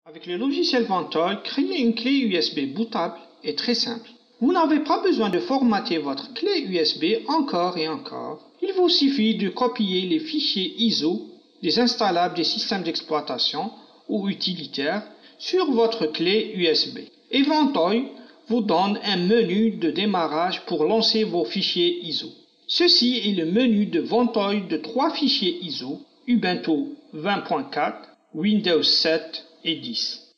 Avec le logiciel Vantol, créer une clé USB bootable est très simple. Vous n'avez pas besoin de formater votre clé USB encore et encore. Il vous suffit de copier les fichiers ISO des installables des systèmes d'exploitation ou utilitaires sur votre clé USB. Et Vantol vous donne un menu de démarrage pour lancer vos fichiers ISO. Ceci est le menu de Vantol de 3 fichiers ISO, Ubuntu 20.4, Windows 7 et 10.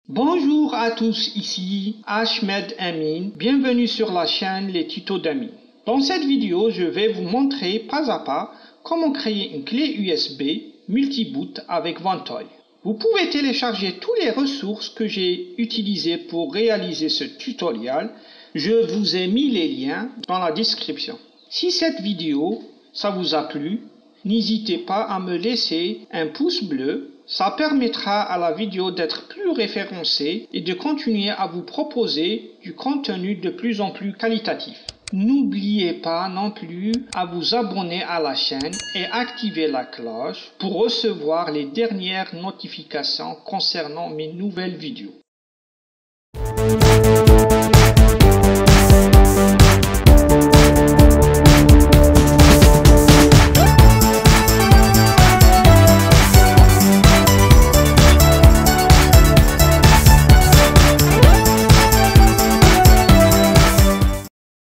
Bonjour à tous, ici Ahmed Amin, bienvenue sur la chaîne Les Tutos d'Amin. Dans cette vidéo, je vais vous montrer pas à pas comment créer une clé USB multi-boot avec Vantol. Vous pouvez télécharger toutes les ressources que j'ai utilisées pour réaliser ce tutoriel. Je vous ai mis les liens dans la description. Si cette vidéo ça vous a plu, n'hésitez pas à me laisser un pouce bleu. Ça permettra à la vidéo d'être plus référencée et de continuer à vous proposer du contenu de plus en plus qualitatif. N'oubliez pas non plus à vous abonner à la chaîne et activer la cloche pour recevoir les dernières notifications concernant mes nouvelles vidéos.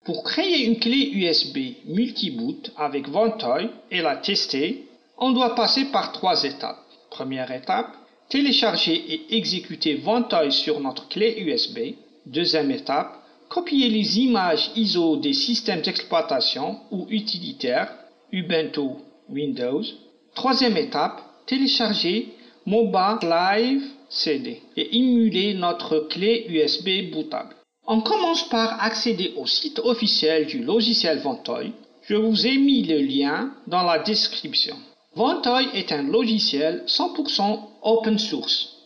Pour créer une clé USB multi-boot avec Vantol et la tester, on doit passer par 3 étapes. Première étape, télécharger et exécuter Vantol sur notre clé USB. Deuxième étape, copier les images ISO des systèmes d'exploitation ou utilitaires, Ubuntu, Windows. Troisième étape, télécharger Mobile Live CD et émuler notre clé USB bootable. On commence par accéder au site officiel du logiciel Vantol. Je vous ai mis le lien dans la description. Vantol est un logiciel 100% open source.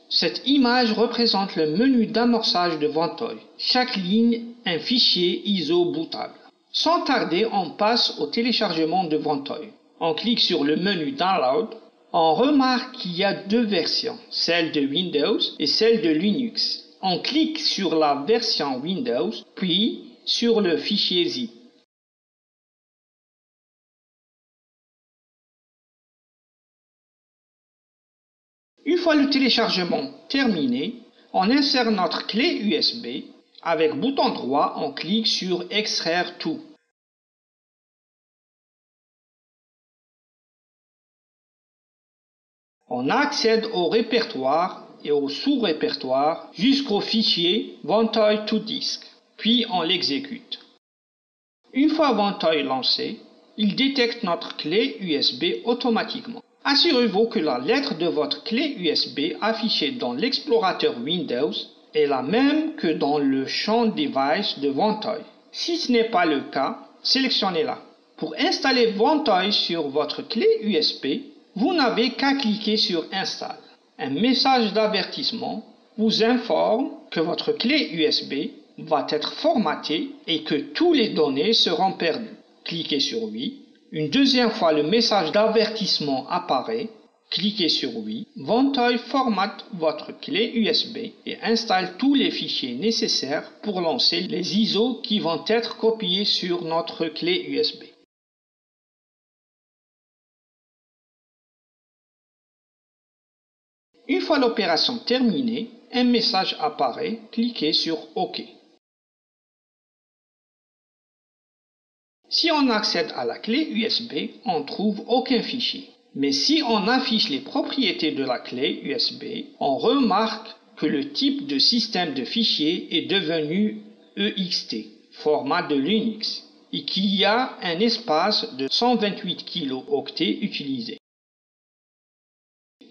Cette image représente le menu d'amorçage de Vantol. Chaque ligne, un fichier ISO bootable. Sans tarder, on passe au téléchargement de Vantol. On clique sur le menu Download. On remarque qu'il y a 2 versions, celle de Windows et celle de Linux. On clique sur la version Windows, puis sur le fichier zip. Une fois le téléchargement terminé, on insère notre clé USB. Avec bouton droit, on clique sur Extraire tout. On accède au répertoire et au sous-répertoire jusqu'au fichier Vantol to disk, puis on l'exécute. Une fois Vantol lancé, il détecte notre clé USB automatiquement. Assurez-vous que la lettre de votre clé USB affichée dans l'explorateur Windows est la même que dans le champ Device de Vantol. Si ce n'est pas le cas, sélectionnez-la. Pour installer Vantol sur votre clé USB, vous n'avez qu'à cliquer sur Install. Un message d'avertissement vous informe que votre clé USB va être formatée et que toutes les données seront perdues. Cliquez sur Oui. Une deuxième fois, le message d'avertissement apparaît. Cliquez sur Oui. Vantol formate votre clé USB et installe tous les fichiers nécessaires pour lancer les ISO qui vont être copiés sur notre clé USB. Une fois l'opération terminée, un message apparaît, cliquez sur OK. Si on accède à la clé USB, on ne trouve aucun fichier. Mais si on affiche les propriétés de la clé USB, on remarque que le type de système de fichier est devenu EXT, format de Linux, et qu'il y a un espace de 128 kilooctets utilisé.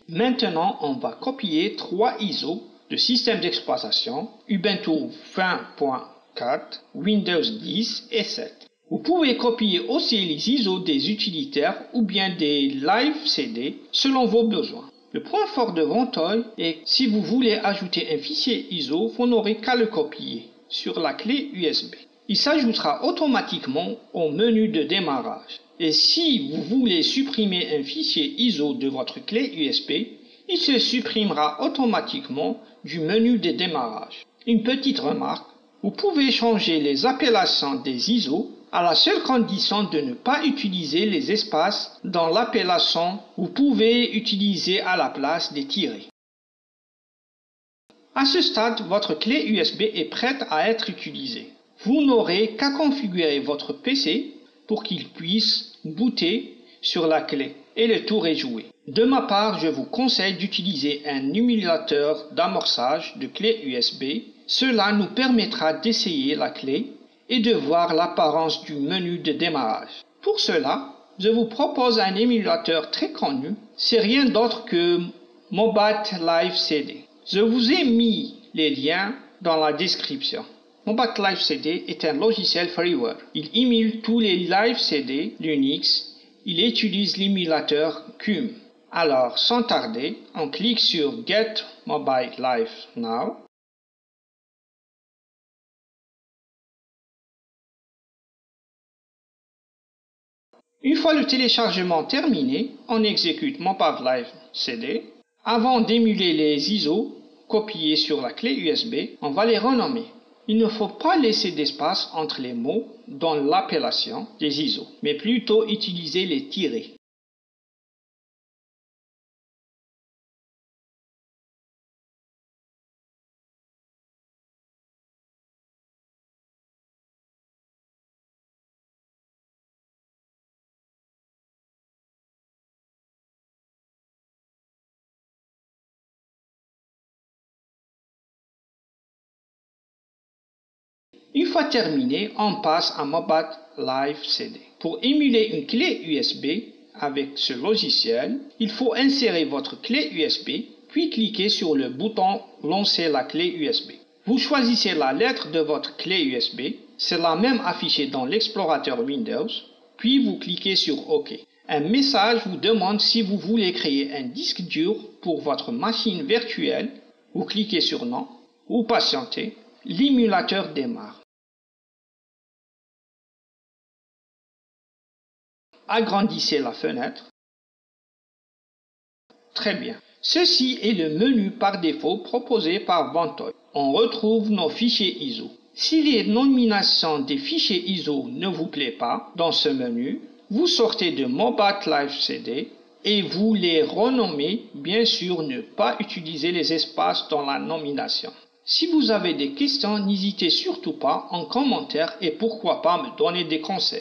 Maintenant, on va copier 3 ISO de système d'exploitation Ubuntu 20.4, Windows 10 et 7. Vous pouvez copier aussi les ISO des utilitaires ou bien des Live CD selon vos besoins. Le point fort de Vantol est que si vous voulez ajouter un fichier ISO, vous n'aurez qu'à le copier sur la clé USB. Il s'ajoutera automatiquement au menu de démarrage. Et si vous voulez supprimer un fichier ISO de votre clé USB, il se supprimera automatiquement du menu de démarrage. Une petite remarque, vous pouvez changer les appellations des ISO à la seule condition de ne pas utiliser les espaces dans l'appellation. Vous pouvez utiliser à la place des tirets. À ce stade, votre clé USB est prête à être utilisée. Vous n'aurez qu'à configurer votre PC pour qu'il puisse booter sur la clé et le tour est joué. De ma part, je vous conseille d'utiliser un émulateur d'amorçage de clé USB. Cela nous permettra d'essayer la clé et de voir l'apparence du menu de démarrage. Pour cela, je vous propose un émulateur très connu. C'est rien d'autre que Mobat Live CD. Je vous ai mis les liens dans la description. Mobat Live CD est un logiciel freeware. Il émule tous les Live CD Linux. Il utilise l'émulateur CUM. Alors, sans tarder, on clique sur Get Mobile Live Now. Une fois le téléchargement terminé, on exécute Mobat Live CD. Avant d'émuler les ISO copiés sur la clé USB, on va les renommer. Il ne faut pas laisser d'espace entre les mots dans l'appellation des ISO, mais plutôt utiliser les tirets. Une fois terminé, on passe à Mobat Live CD. Pour émuler une clé USB avec ce logiciel, il faut insérer votre clé USB, puis cliquer sur le bouton « Lancer la clé USB ». Vous choisissez la lettre de votre clé USB, c'est la même affichée dans l'explorateur Windows, puis vous cliquez sur OK. Un message vous demande si vous voulez créer un disque dur pour votre machine virtuelle. Vous cliquez sur Non ou patientez, l'émulateur démarre. Agrandissez la fenêtre. Très bien. Ceci est le menu par défaut proposé par Vantoy. On retrouve nos fichiers ISO. Si les nominations des fichiers ISO ne vous plaisent pas dans ce menu, vous sortez de Mobat Live CD et vous les renommez. Bien sûr, ne pas utiliser les espaces dans la nomination. Si vous avez des questions, n'hésitez surtout pas en commentaire et pourquoi pas me donner des conseils.